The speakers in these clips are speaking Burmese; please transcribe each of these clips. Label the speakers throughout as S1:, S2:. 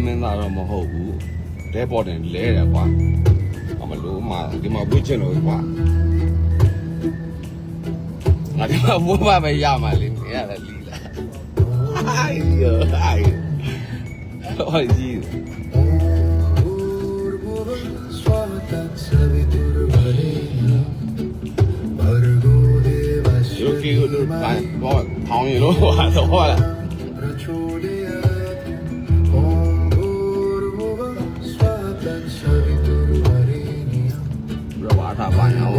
S1: မင်းသားတော့မဟုတ်ဘူးလဲပေါ်တယ်လဲတယ်ကွာအမလို့မဒီမှာဝှစ်ချင်လို့ကွာငါဒီမှာဘိုးမပဲရမှာလေရတယ်လီလာအိုင်ယောအိုင်ဟောကြီးရိုကီကိုလို့တော့ထောင်းရလို့ဟာတော့လား他晚上我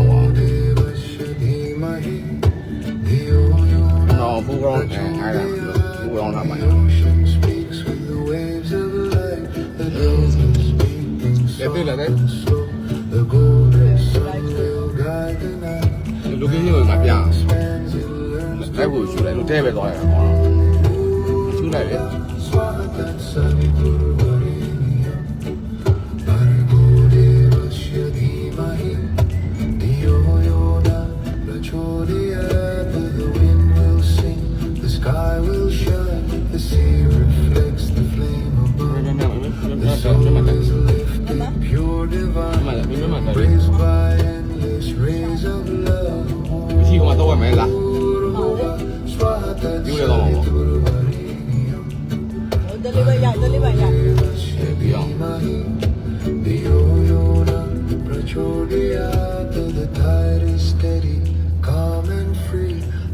S1: 不光哎呀，不光他晚上。对了对。ลูกกินอยู่มาပြန်လိုက်ဖို့ရှူလိုက်လို့တဲပဲသွားရတာဟောရှူလိုက်လေရှိကောင်တော့ဝယ်မယ်လားယူရတော့မှာပေါ့
S2: တယ်လီရ
S1: ပြီးအောင်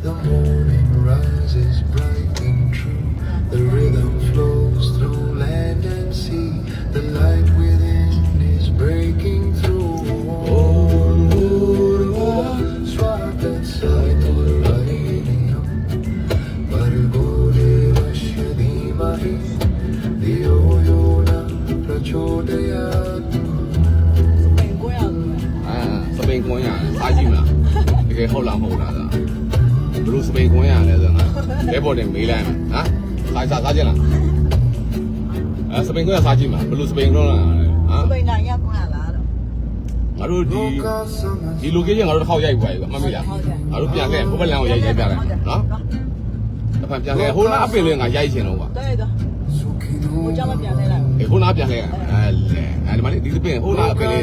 S3: The morning rises bright and true. The rhythm flows through land and sea. The light within is breaking through. Swagat Saiturainiam Bargode Vashyadimahi Diyo Yona Prachodayat
S1: စပိန်ကွန်းရစားကြည့်မလားတကယ်ဟုတ်လားမဟုတ်လားဘလို့စပိန်ကွန်းရလဲဆိုတော့လဲပေါ်တယ်မေးလိုက်မယ်ဟာစားကြည့်လားစပိန်ကွန်းရစားကြည့်မှာဘလို့စပိန်ကွန်းလားဟာ
S2: စပိန်နိုင်ငံကွန်းလားတော့
S1: ငါတို့ဒီ location ငါတို့တစ်ခေါက်ရိုက်ပွားပြီမှတ်မိလားငါတို့ပြန်ခဲ့ဘုဘလန်ကိုရိုက်ပြလိုက်နော်တစ်ဖက်ပြန်ခဲ့ဟိုနာအပင်လေးငါရိုက်ချင်တော့ကွာ
S2: 对的我叫他ပြန်လိုက်လိုက်
S1: ဟိုနာပြန်ခဲ့ဒီမှာဒီစပင်ဟိုနာအပင်လေး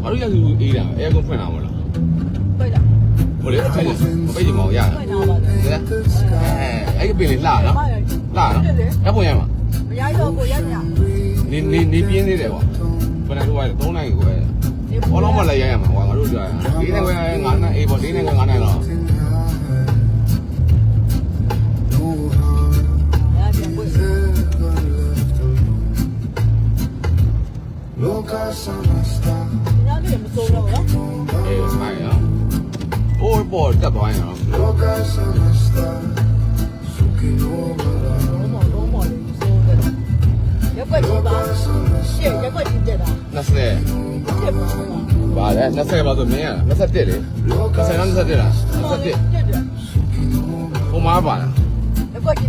S1: ဘာလို့ရသူအေးတာအဲကွန်ဖွင့်တာမလား
S2: 对的
S1: ဟိုလေဖိတ်ကြည့်မအောင်ရအဲ့ဒီပင်လေးလှနော်အဲ့ပုံရမှာ
S2: မရတော့ကိုရညာ
S1: နေပြင်းနေတယ်ကွာဘယ်နဲ့တော့3နိုင်ကိုပဲဘောလုံးမလည်းရရမှာကွာငါတို့ကြာ4နိုင်ခွဲ9နိုင်အေးပေါ့4နိုင်ခွဲ9နိုင်တော့
S2: ညနေမစိုးတော့နော်
S1: အေးမိုင်းနော်ပေါ်တက်သွားရင်နော်
S2: လုံးမော်လေးစိုးတယ်ရက်ွက်ကြီးပါရှေ့ရက်ွက်ကြီးတက်တာ
S1: 20ပါလေ20ပါဆိုမင်းရ21လေ20လား21လား21ဟိုမှာပါလား
S2: ရက်ွက်ကြီး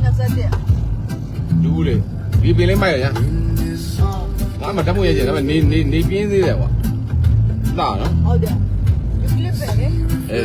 S2: 21
S1: လူလေဒီပင်လေးမိုက်ရညာငါမှတမို့ရကျင်ဒါပေမဲ့နေပြင်းသေးတယ်ကွာလာနော်
S2: ဟုတ်တယ်ဒီကလစ်ပဲလေ
S1: အေ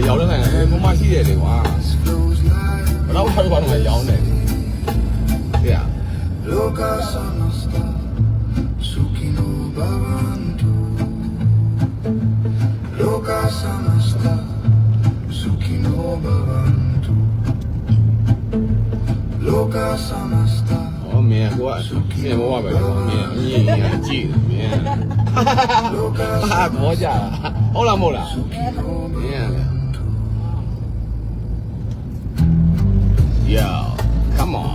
S1: းရောင်းတဲ့ဆိုင်ကဘုံမရှိတယ်လေကွာဘယ်တော့မှတော့မရောင်းနဲ့တဲ့
S3: Loca sono sta su chi non va avanti
S1: င်းကကိုကစင်ဘောပါပဲကွာမင်းအမြင်ရကြည့်မင်းဟာဘောကြဟုတ်လားမဟုတ်လားမင်းရတယ် Yo come on